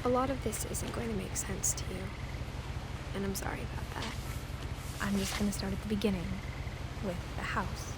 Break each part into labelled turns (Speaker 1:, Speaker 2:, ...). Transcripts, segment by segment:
Speaker 1: A lot of this isn't going to make sense to you, and I'm sorry about that.
Speaker 2: I'm just going to start at the beginning, with the house.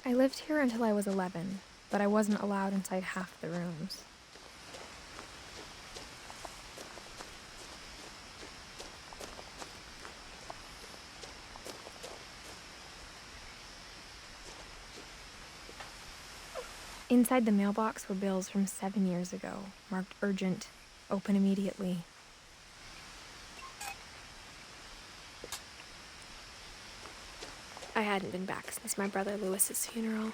Speaker 2: I lived here until I was 11, but I wasn't allowed inside half the rooms. Inside the mailbox were bills from 7 years ago, marked urgent, open immediately.
Speaker 1: I hadn't been back since my brother Lewis's funeral.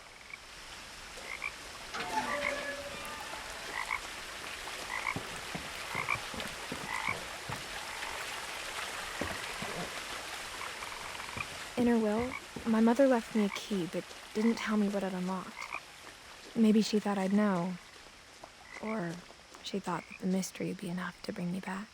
Speaker 2: In her will, my mother left me a key, but didn't tell me what it unlocked. Maybe she thought I'd know. Or she thought that the mystery would be enough to bring me back.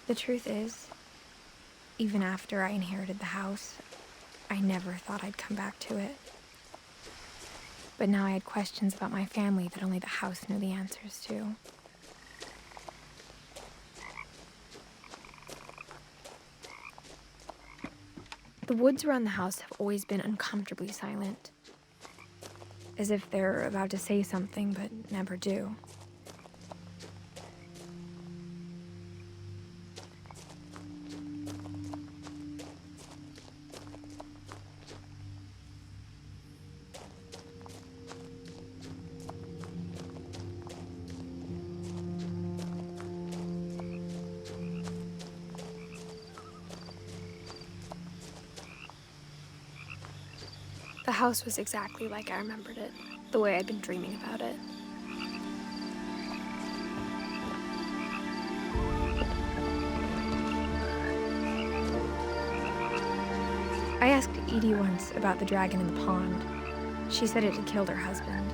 Speaker 2: The truth is, even after I inherited the house, I never thought I'd come back to it. But now I had questions about my family that only the house knew the answers to. The woods around the house have always been uncomfortably silent, as if they're about to say something but never do.
Speaker 1: The house was exactly like I remembered it, the way I'd been dreaming about it.
Speaker 2: I asked Edie once about the dragon in the pond. She said it had killed her husband.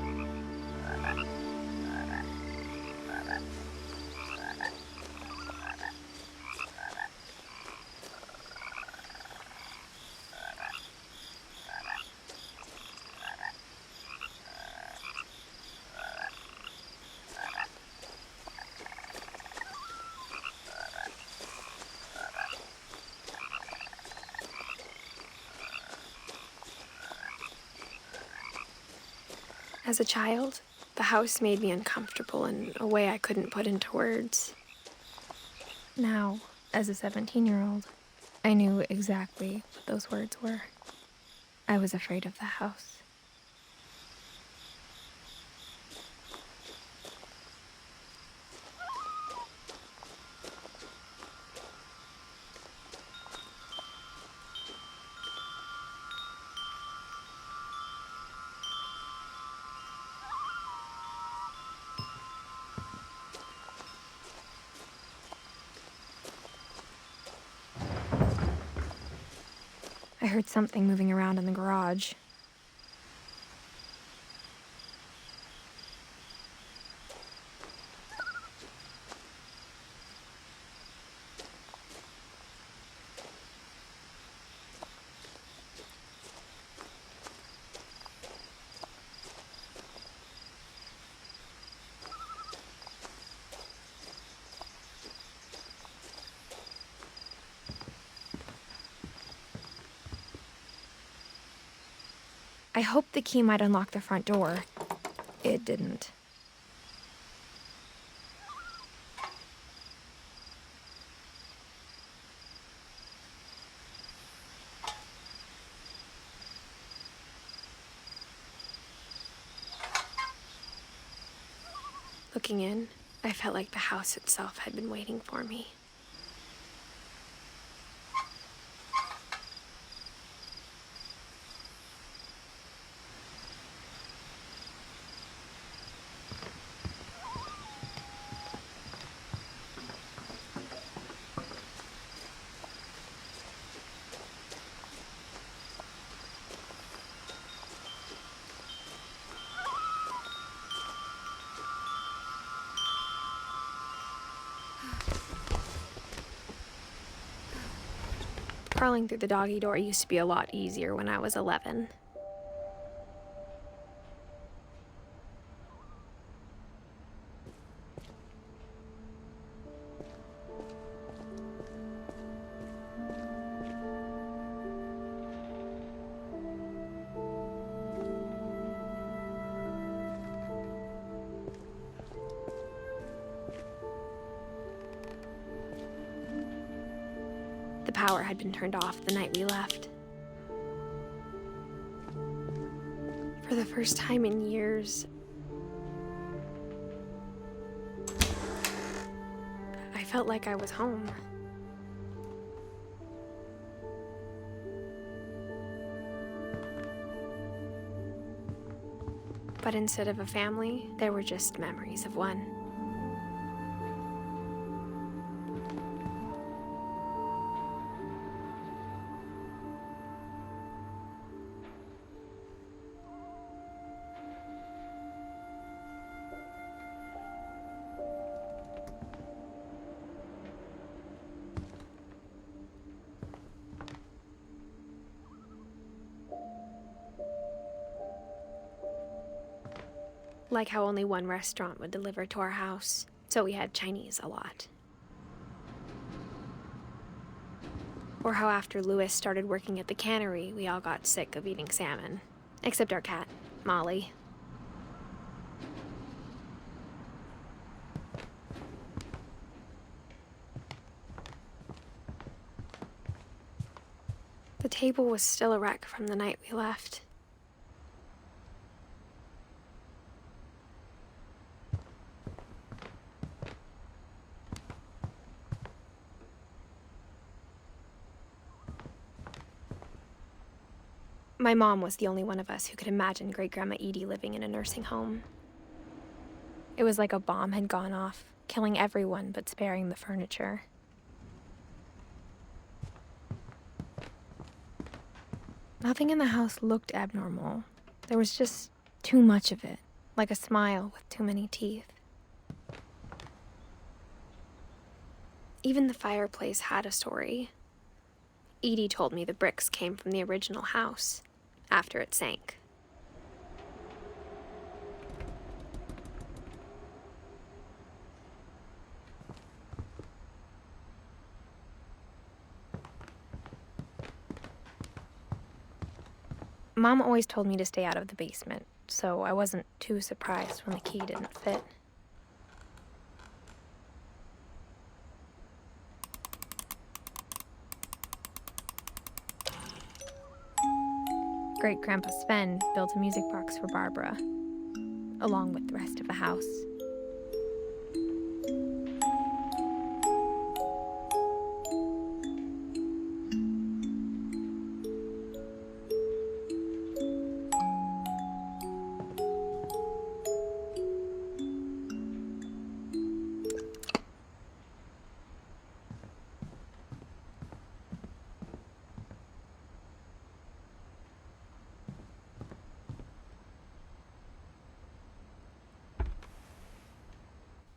Speaker 1: As a child, the house made me uncomfortable in a way I couldn't put into words.
Speaker 2: Now, as a 17-year-old, I knew exactly what those words were. I was afraid of the house. I heard something moving around in the garage. I hoped the key might unlock the front door. it didn't.
Speaker 1: Looking in, I felt like the house itself had been waiting for me. Crawling through the doggy door used to be a lot easier when I was 11. The power had been turned off the night we left. For the first time in years, I felt like I was home. But instead of a family, there were just memories of one. Like how only one restaurant would deliver to our house, so we had Chinese a lot. Or how after Louis started working at the cannery, we all got sick of eating salmon. Except our cat, Molly. The table was still a wreck from the night we left. My mom was the only one of us who could imagine Great-Grandma Edie living in a nursing home. It was like a bomb had gone off, killing everyone but sparing the furniture. Nothing in the house looked abnormal. There was just too much of it, like a smile with too many teeth. Even the fireplace had a story. Edie told me the bricks came from the original house, after it sank. Mom always told me to stay out of the basement, so I wasn't too surprised when the key didn't fit. Great-Grandpa Sven built a music box for Barbara, along with the rest of the house.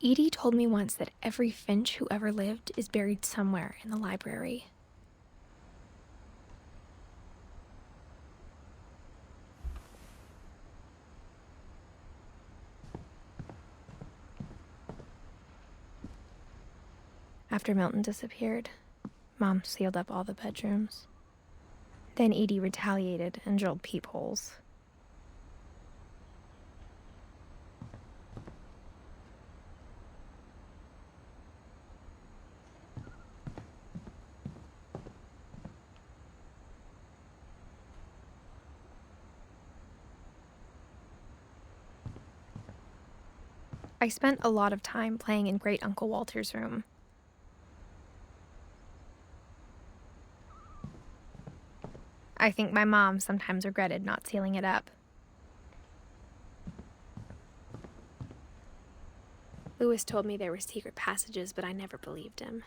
Speaker 1: Edie told me once that every Finch who ever lived is buried somewhere in the library. After Milton disappeared, Mom sealed up all the bedrooms. Then Edie retaliated and drilled peepholes. I spent a lot of time playing in Great Uncle Walter's room. I think my mom sometimes regretted not sealing it up. Louis told me there were secret passages, but I never believed him.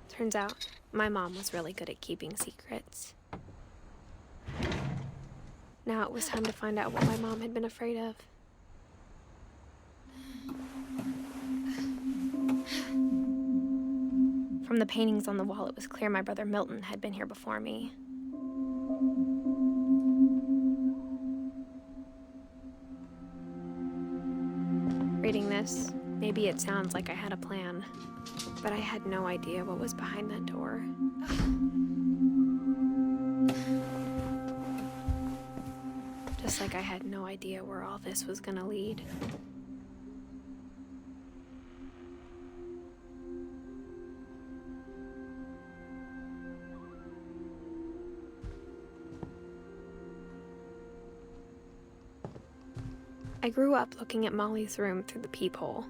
Speaker 1: Turns out, my mom was really good at keeping secrets. Now it was time to find out what my mom had been afraid of. From the paintings on the wall, it was clear my brother Milton had been here before me. Reading this, maybe it sounds like I had a plan, but I had no idea what was behind that door. Just like I had no idea where all this was gonna lead. I grew up looking at Molly's room through the peephole.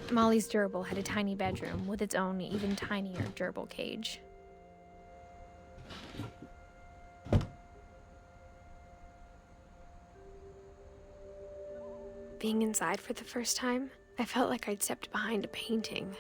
Speaker 1: Molly's gerbil had a tiny bedroom with its own even tinier gerbil cage. Being inside for the first time, I felt like I'd stepped behind a painting.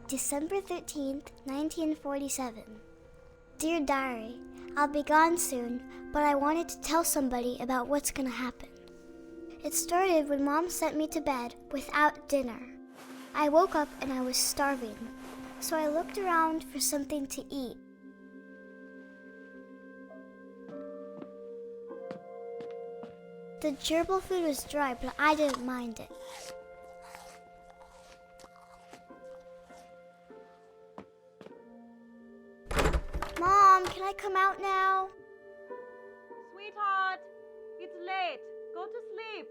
Speaker 3: December 13th, 1947. Dear Diary, I'll be gone soon, but I wanted to tell somebody about what's gonna happen. It started when Mom sent me to bed without dinner. I woke up and I was starving, so I looked around for something to eat. The gerbil food was dry, but I didn't mind it. Mom, can I come out now?
Speaker 4: Sweetheart, it's late. Go to sleep.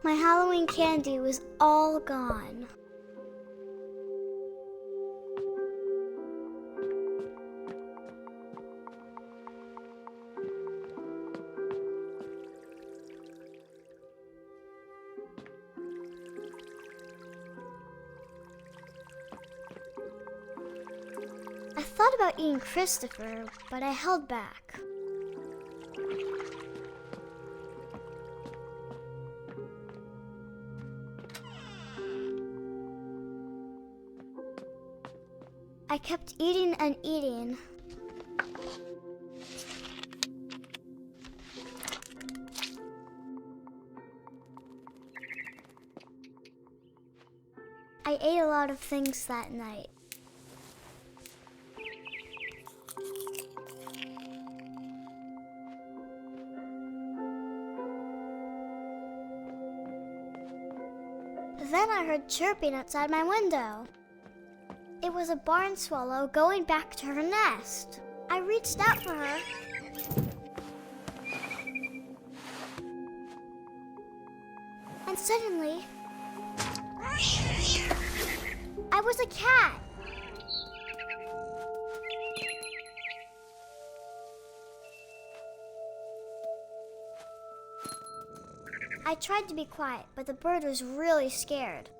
Speaker 3: My Halloween candy was all gone. I thought about eating Christopher, but I held back. I kept eating and eating. I ate a lot of things that night. Then I heard chirping outside my window. It was a barn swallow going back to her nest. I reached out for her. And suddenly, I was a cat. I tried to be quiet, but the bird was really scared.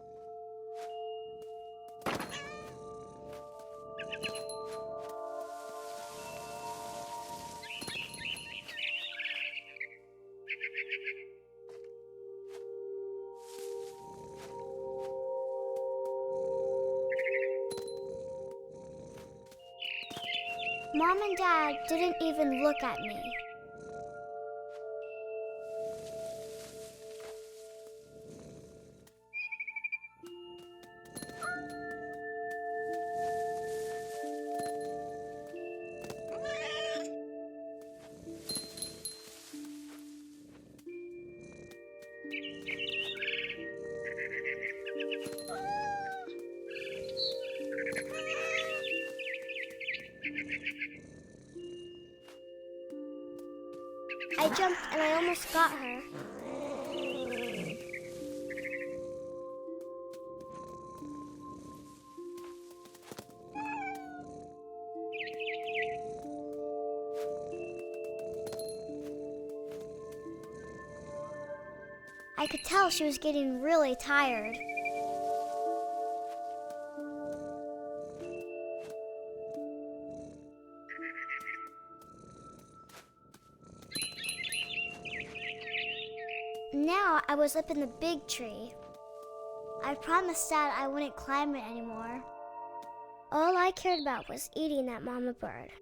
Speaker 3: Mom and Dad didn't even look at me. I jumped and I almost got her. I could tell she was getting really tired. Now I was up in the big tree. I promised Dad I wouldn't climb it anymore. All I cared about was eating that mama bird.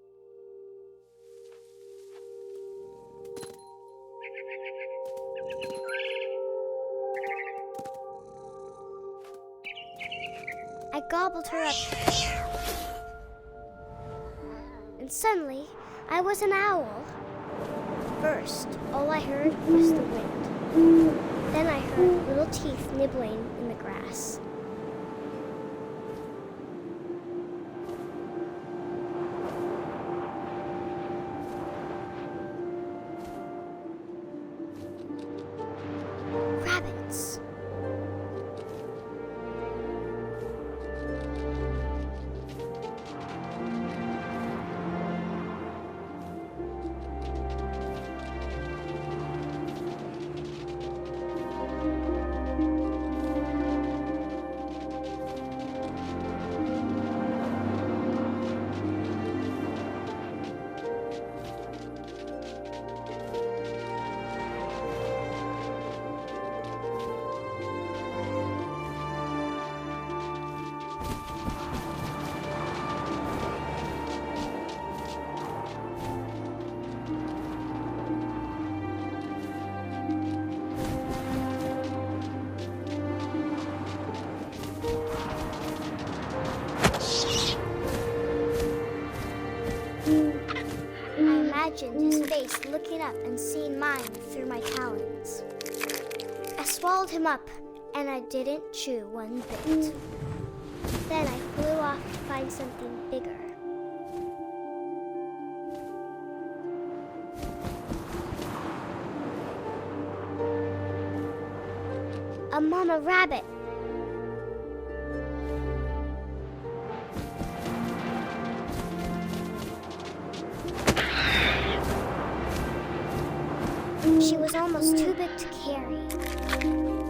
Speaker 3: I gobbled her up. And suddenly, I was an owl. First, all I heard was the wind. Then I heard little teeth nibbling in the grass. Rabbits. Imagined his face looking up and seeing mine through my talons. I swallowed him up, and I didn't chew one bit. Then I flew off to find something bigger. A mama rabbit. She was almost too big to carry.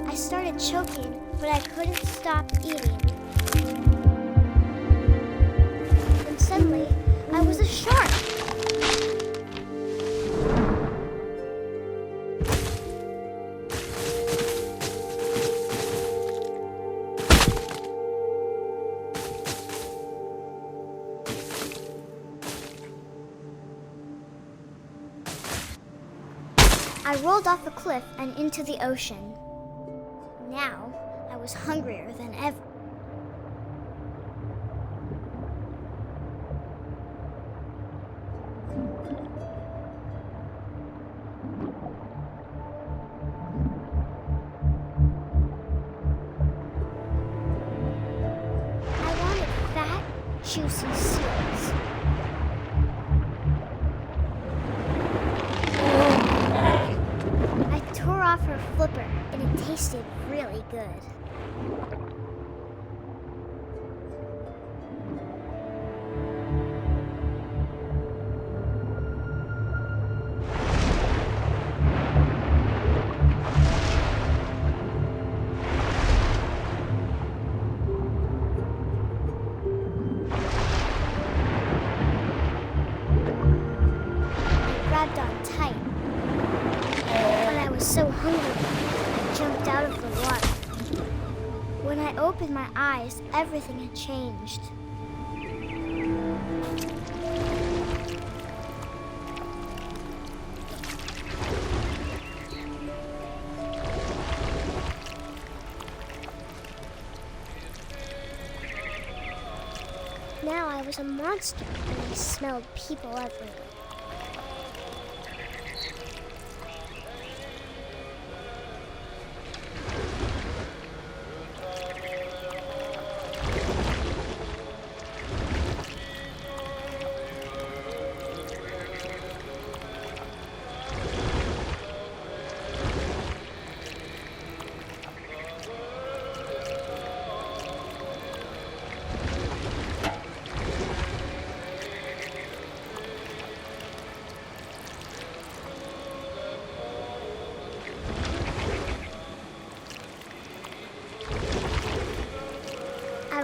Speaker 3: I started choking, but I couldn't stop eating. And suddenly, I was a shark. I rolled off a cliff and into the ocean. Now, I was hungrier than ever. I wanted fat, juicy seals. I tore off her flipper, and it tasted really good. I grabbed on tight. But I was so hungry, I jumped out of the water. When I opened my eyes, everything had changed. Now I was a monster, and I smelled people everywhere.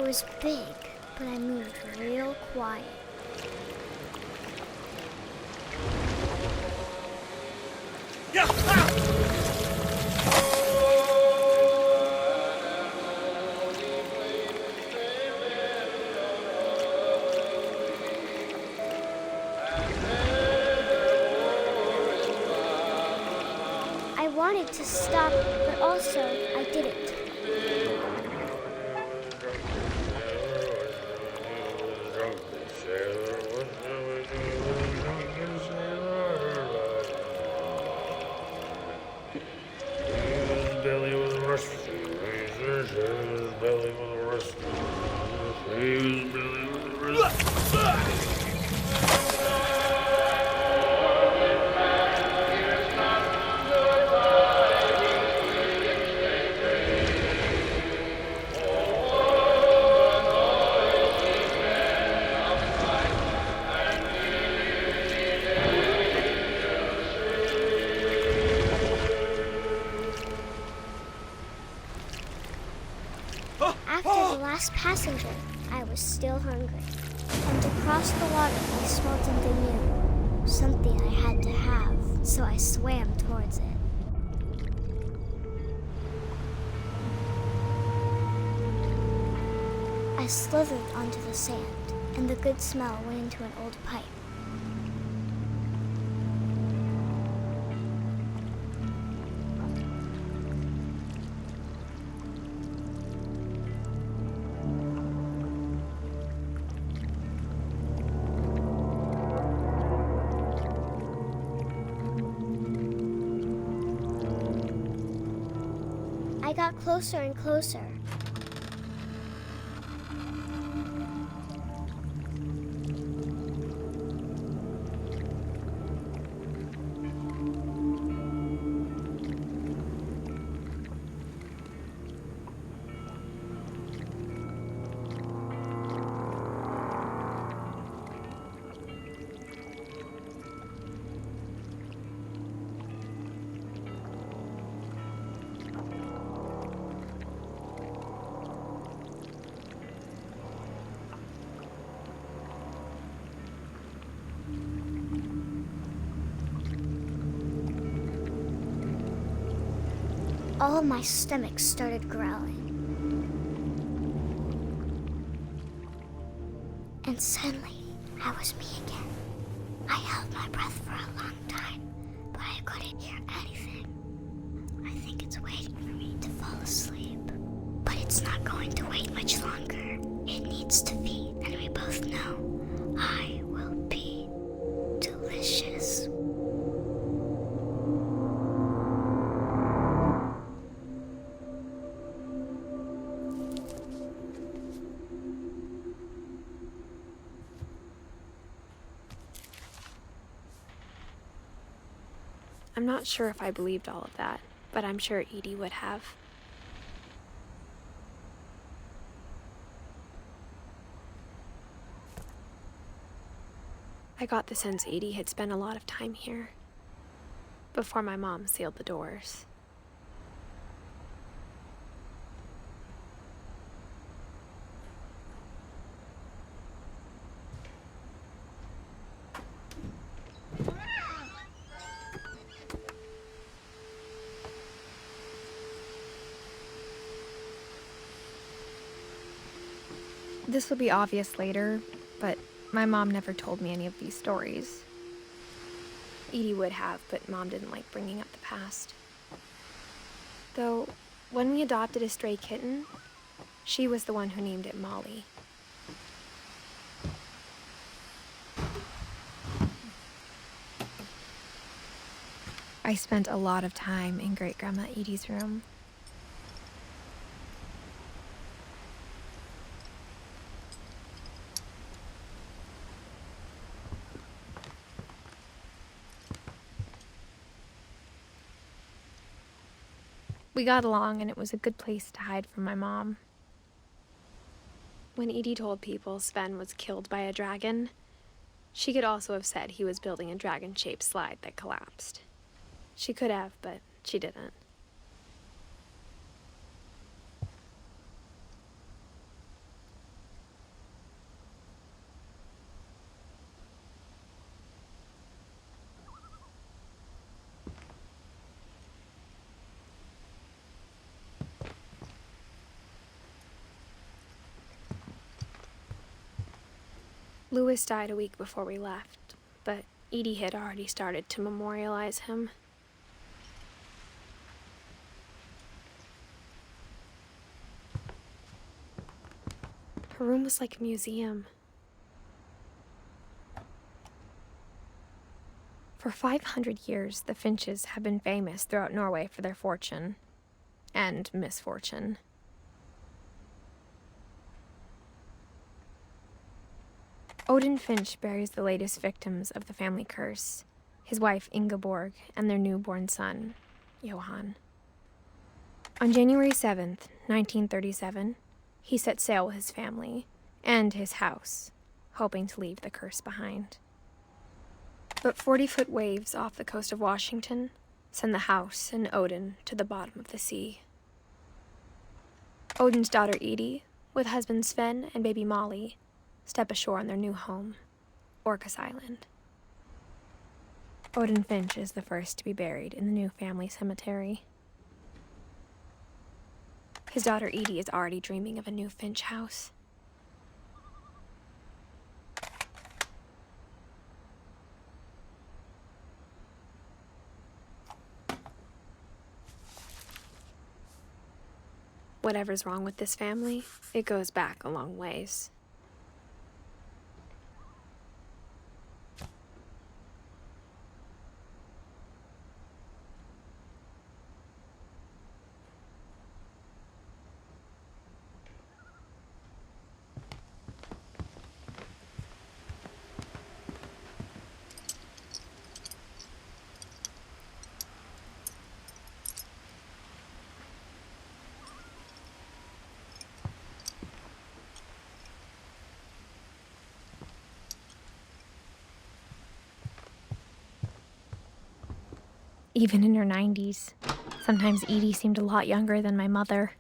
Speaker 3: I was big, but I moved real quiet. I wanted to stop, but also I didn't. After the last passenger, I was still hungry. And across the water, I smelled something new. Something I had to have, so I swam towards it. I slithered onto the sand, and the good smell went into an old pipe. I got closer and closer. All of my stomach started growling. And suddenly, I was me again. I held my breath for a long time, but I couldn't hear anything. I think it's waiting for me to fall asleep. But it's not going to wait much longer. It needs to feed, and we both know I will be delicious.
Speaker 1: I'm not sure if I believed all of that, but I'm sure Edie would have. I got the sense Edie had spent a lot of time here, before my mom sealed the doors. This will be obvious later, but my mom never told me any of these stories. Edie would have, but Mom didn't like bringing up the past. Though, when we adopted a stray kitten, she was the one who named it Molly. I spent a lot of time in Great-Grandma Edie's room. We got along, and it was a good place to hide from my mom. When Edie told people Sven was killed by a dragon, she could also have said he was building a dragon-shaped slide that collapsed. She could have, but she didn't. Louis died a week before we left, but Edie had already started to memorialize him. Her room was like a museum. For 500 years, the Finches have been famous throughout Norway for their fortune and misfortune. Odin Finch buries the latest victims of the family curse, his wife Ingeborg and their newborn son, Johan. On January 7th, 1937, he set sail with his family and his house, hoping to leave the curse behind. But 40-foot waves off the coast of Washington send the house and Odin to the bottom of the sea. Odin's daughter Edie, with husband Sven and baby Molly, step ashore on their new home, Orcas Island. Odin Finch is the first to be buried in the new family cemetery. His daughter Edie is already dreaming of a new Finch house. Whatever's wrong with this family, it goes back a long ways. Even in her 90s, sometimes Edie seemed a lot younger than my mother.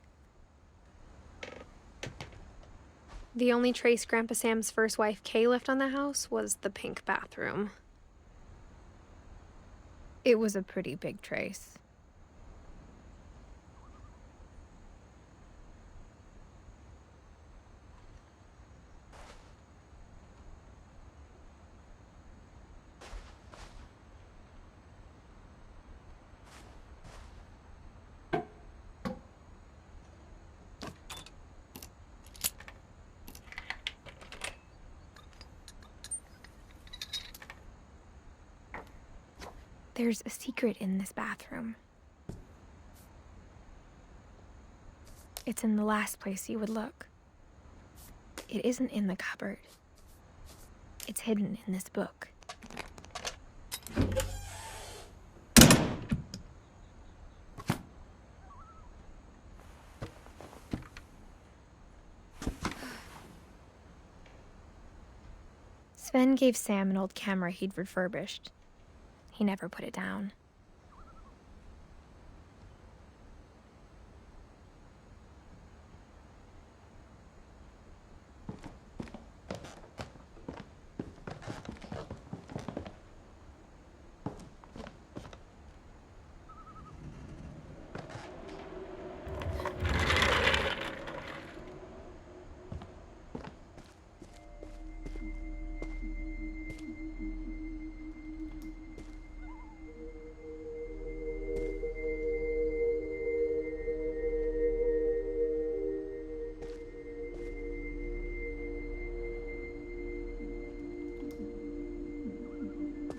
Speaker 1: The only trace Grandpa Sam's first wife, Kay, left on the house was the pink bathroom. It was a pretty big trace. There's a secret in this bathroom. It's in the last place you would look. It isn't in the cupboard. It's hidden in this book. Sven gave Sam an old camera he'd refurbished. He never put it down.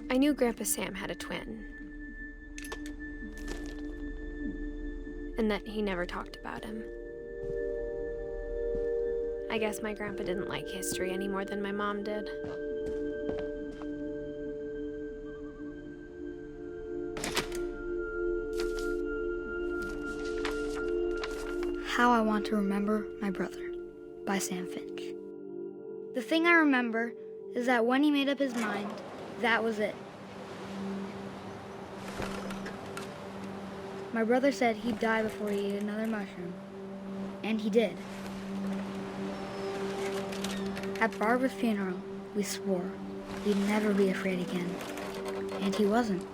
Speaker 1: I knew Grandpa Sam had a twin, and that he never talked about him. I guess my grandpa didn't like history any more than my mom did.
Speaker 5: How I Want to Remember My Brother by Sam Finch. The thing I remember is that when he made up his mind, that was it. My brother said he'd die before he ate another mushroom. And he did. At Barbara's funeral, we swore he'd never be afraid again. And he wasn't.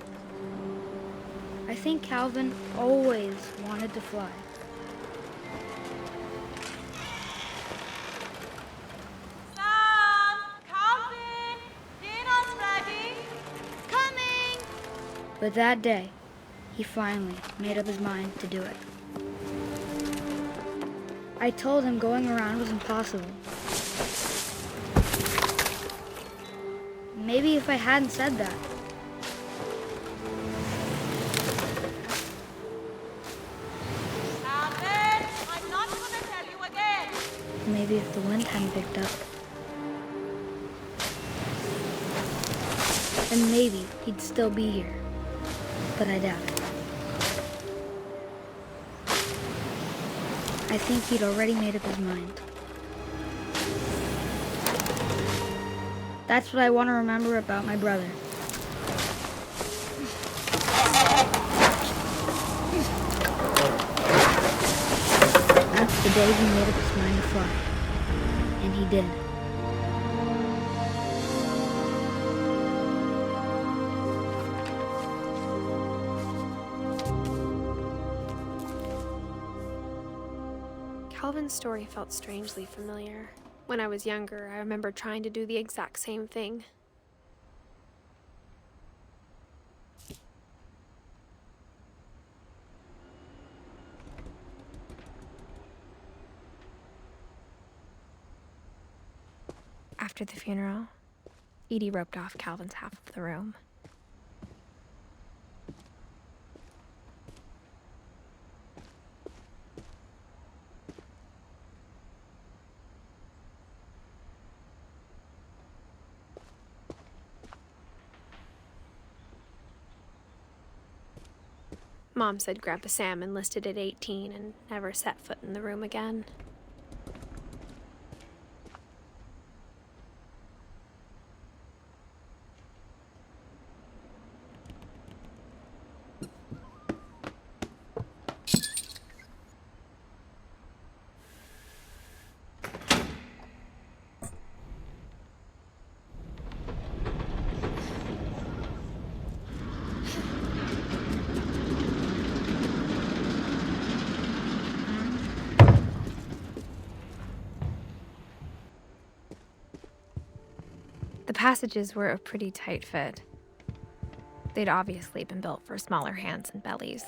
Speaker 5: I think Calvin always wanted to fly.
Speaker 4: Sam! Calvin!
Speaker 5: But that day, he finally made up his mind to do it. I told him going around was impossible. Maybe if I hadn't said that,
Speaker 4: Calvin, I'm not going to tell you again.
Speaker 5: maybe if the wind hadn't picked up, and maybe he'd still be here. But I doubt it. I think he'd already made up his mind. That's what I want to remember about my brother. That's the day he made up his mind to fly. And he did.
Speaker 1: Calvin's story felt strangely familiar. When I was younger, I remember trying to do the exact same thing. After the funeral, Edie roped off Calvin's half of the room. Mom said Grandpa Sam enlisted at 18 and never set foot in the room again. The passages were a pretty tight fit. They'd obviously been built for smaller hands and bellies.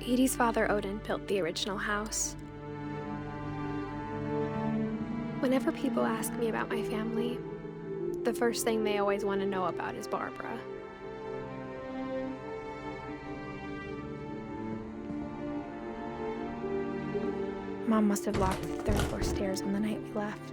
Speaker 1: Edie's father, Odin, built the original house. Whenever people ask me about my family, the first thing they always want to know about is Barbara. Mom must have locked the third floor stairs on the night we left.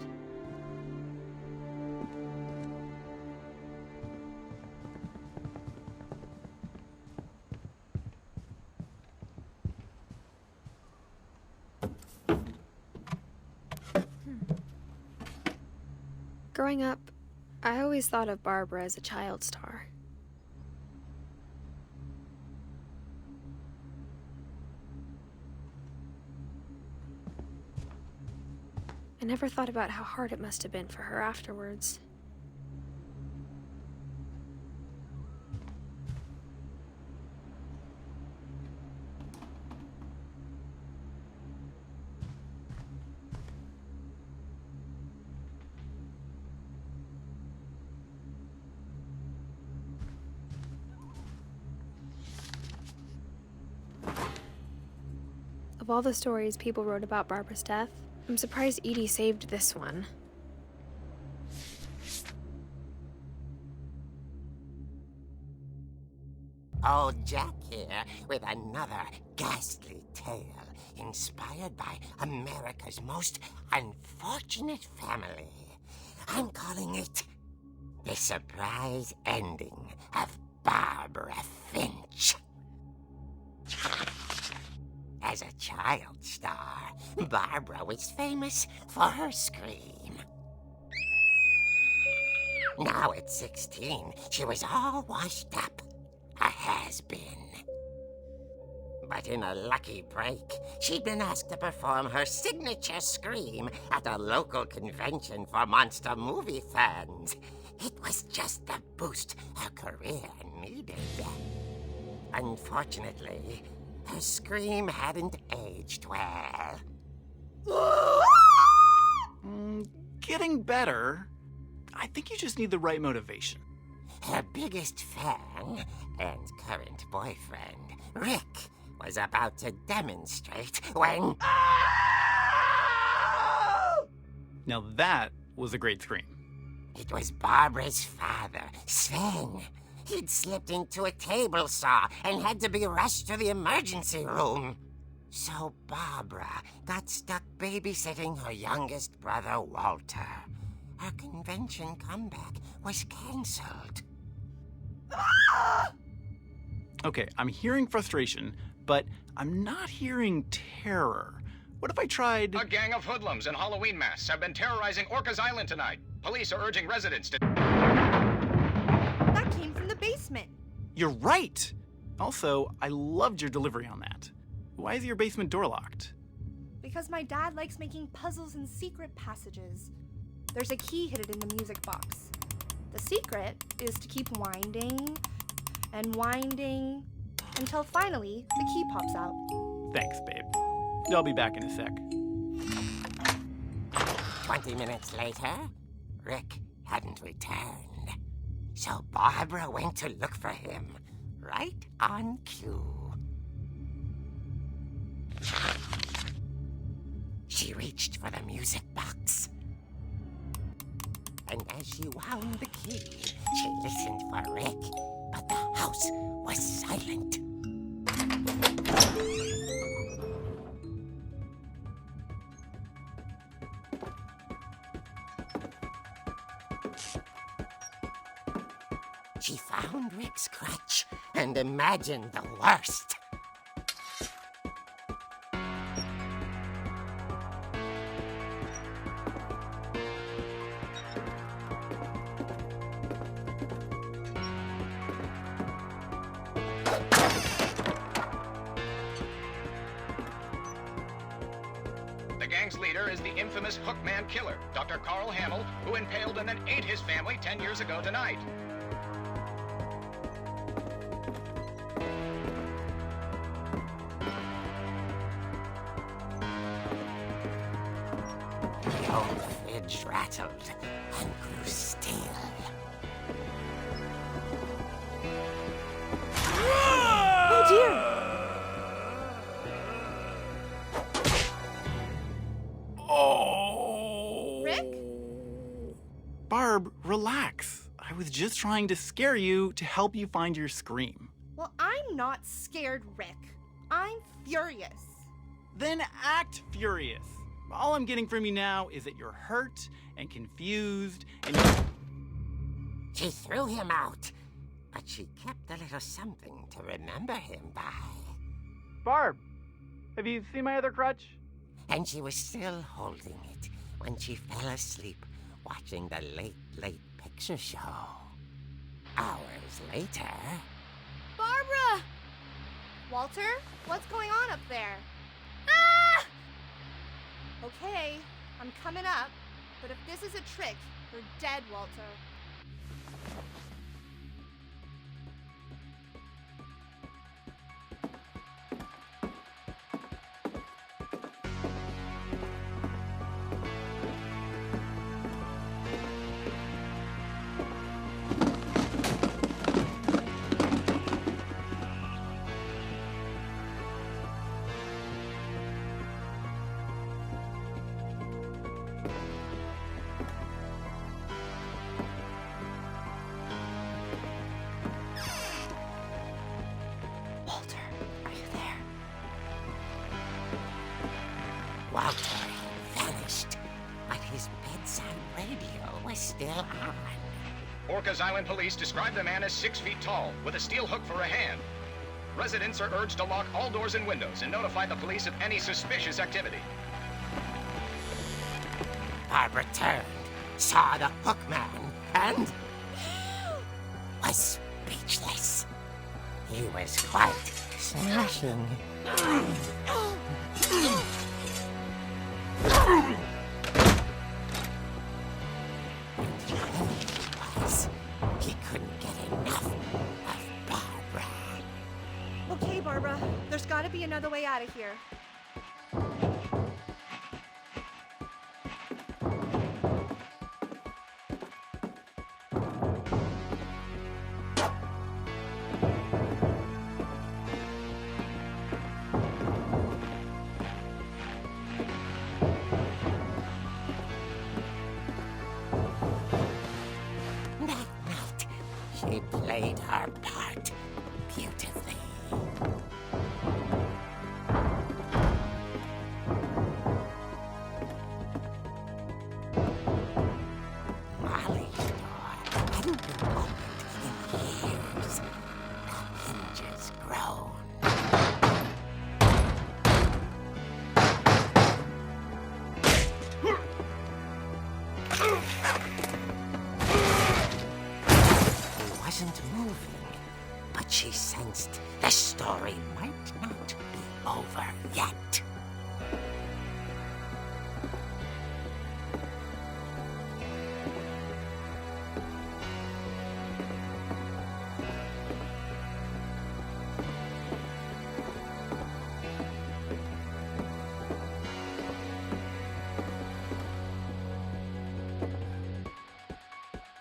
Speaker 1: Growing up, I always thought of Barbara as a child star. I never thought about how hard it must have been for her afterwards. Of all the stories people wrote about Barbara's death, I'm surprised Edie saved this one.
Speaker 6: Old Jack here with another ghastly tale inspired by America's most unfortunate family. I'm calling it The Surprise Ending of Barbara Finch. As a child star, Barbara was famous for her scream. Now at 16, she was all washed up, a has-been. But in a lucky break, she'd been asked to perform her signature scream at a local convention for monster movie fans. It was just the boost her career needed. Unfortunately, her scream hadn't aged well.
Speaker 7: Getting better. I think you just need the right motivation.
Speaker 6: Her biggest fan and current boyfriend, Rick, was about to demonstrate when...
Speaker 7: Now that was a great scream.
Speaker 6: It was Barbara's father, Sven. He'd slipped into a table saw and had to be rushed to the emergency room. So Barbara got stuck babysitting her youngest brother, Walter. Her convention comeback was cancelled.
Speaker 7: Okay, I'm hearing frustration, but I'm not hearing terror. What if I tried...
Speaker 8: A gang of hoodlums in Halloween masks have been terrorizing Orcas Island tonight. Police are urging residents to...
Speaker 4: That came from the basement.
Speaker 7: You're right! Also, I loved your delivery on that. Why is your basement door locked?
Speaker 4: Because my dad likes making puzzles and secret passages. There's a key hidden in the music box. The secret is to keep winding and winding until finally the key pops out.
Speaker 7: Thanks, babe. I'll be back in a sec.
Speaker 6: 20 minutes later, Rick hadn't returned. So Barbara went to look for him, right on cue. She reached for the music box. And as she wound the key, she listened for Rick, but the house was silent. She found Rick's crutch and imagined the worst.
Speaker 8: The gang's leader is the infamous Hookman killer, Dr. Carl Hamill, who impaled and then ate his family 10 years ago tonight.
Speaker 6: The old fridge rattled and grew still.
Speaker 4: Oh dear!
Speaker 7: Oh!
Speaker 4: Rick?
Speaker 7: Barb, relax. I was just trying to scare you to help you find your scream.
Speaker 4: Well, I'm not scared, Rick. I'm furious.
Speaker 7: Then act furious. All I'm getting from you now is that you're hurt and confused and
Speaker 6: She threw him out, but she kept a little something to remember him by.
Speaker 7: Barb, have you seen my other crutch?
Speaker 6: And she was still holding it when she fell asleep watching the late picture show. Hours later...
Speaker 4: Barbara! Walter, what's going on up there? Ah! Okay, I'm coming up, but if this is a trick, you're dead, Walter.
Speaker 2: Walter, are you there?
Speaker 6: Walter had vanished, but his bedside radio was still on.
Speaker 8: Orcas Island police describe the man as 6 feet tall, with a steel hook for a hand. Residents are urged to lock all doors and windows and notify the police of any suspicious activity.
Speaker 6: Barbara turned, saw the hookman, and was speechless. He was quite smashing. He couldn't get enough of Barbara.
Speaker 4: Okay, Barbara, there's gotta be another way out of here.
Speaker 6: That night, she played her part beautifully. Molly's door hadn't been opened in years. The hinges groaned. He wasn't moving, but she sensed the story might not be over yet.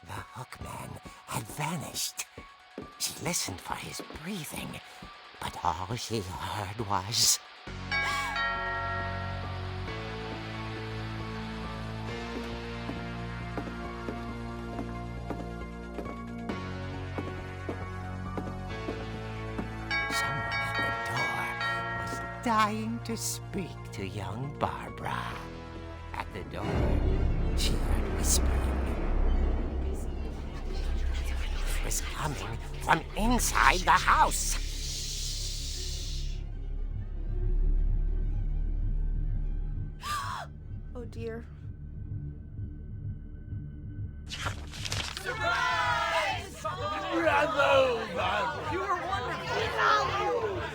Speaker 6: The hookman had vanished. She listened for his breathing, but all she heard was... Someone at the door was dying to speak to young Barbara. At the door, she heard whispering. It was coming from inside the house.
Speaker 4: Oh dear.
Speaker 6: The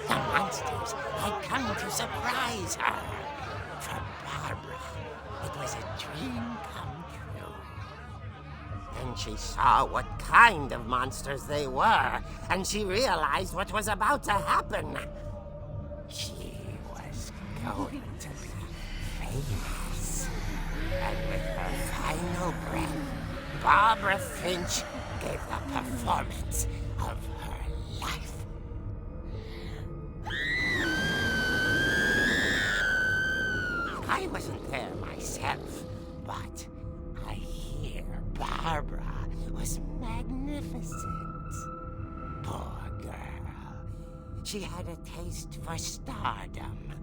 Speaker 6: monsters had come to surprise her. For Barbara, it was a dream come true. Then she saw what kind of monsters they were, and she realized what was about to happen. She was going to be famous. And with her final breath, Barbara Finch gave the performance of her life. I wasn't there myself, but I hear Barbara was magnificent. Poor girl. She had a taste for stardom.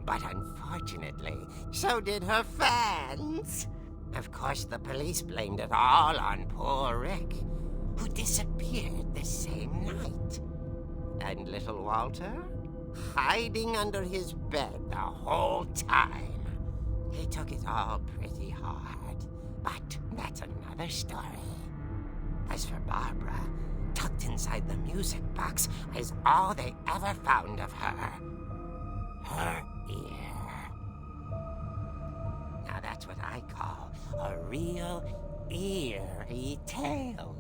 Speaker 6: But unfortunately, so did her fans. Of course, the police blamed it all on poor Rick, who disappeared the same night. And little Walter? Hiding under his bed the whole time. He took it all pretty hard, but that's another story. As for Barbara, tucked inside the music box is all they ever found of her. Her ear. Now that's what I call a real eerie tale.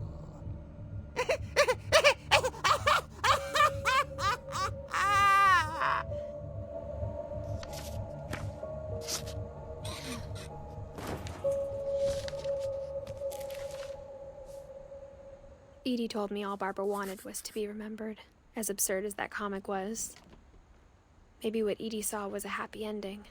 Speaker 2: Edie told me all Barbara wanted was to be remembered, as absurd as that comic was. Maybe what Edie saw was a happy ending.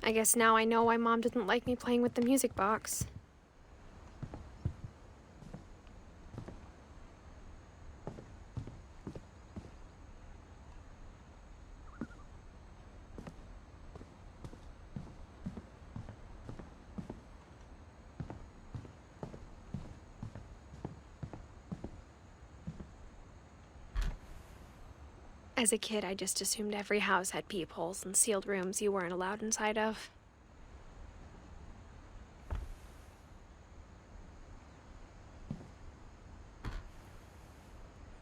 Speaker 2: I guess now I know why Mom didn't like me playing with the music box. As a kid, I just assumed every house had peepholes and sealed rooms you weren't allowed inside of.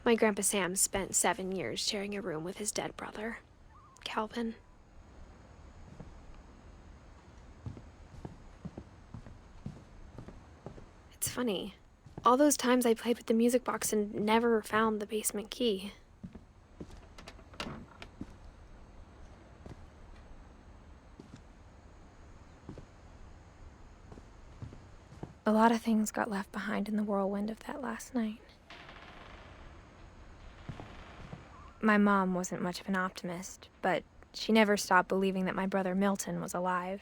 Speaker 2: My Grandpa Sam spent 7 years sharing a room with his dead brother, Calvin. It's funny. All those times I played with the music box and never found the basement key.
Speaker 1: A lot of things got left behind in the whirlwind of that last night. My mom wasn't much of an optimist, but she never stopped believing that my brother Milton was alive.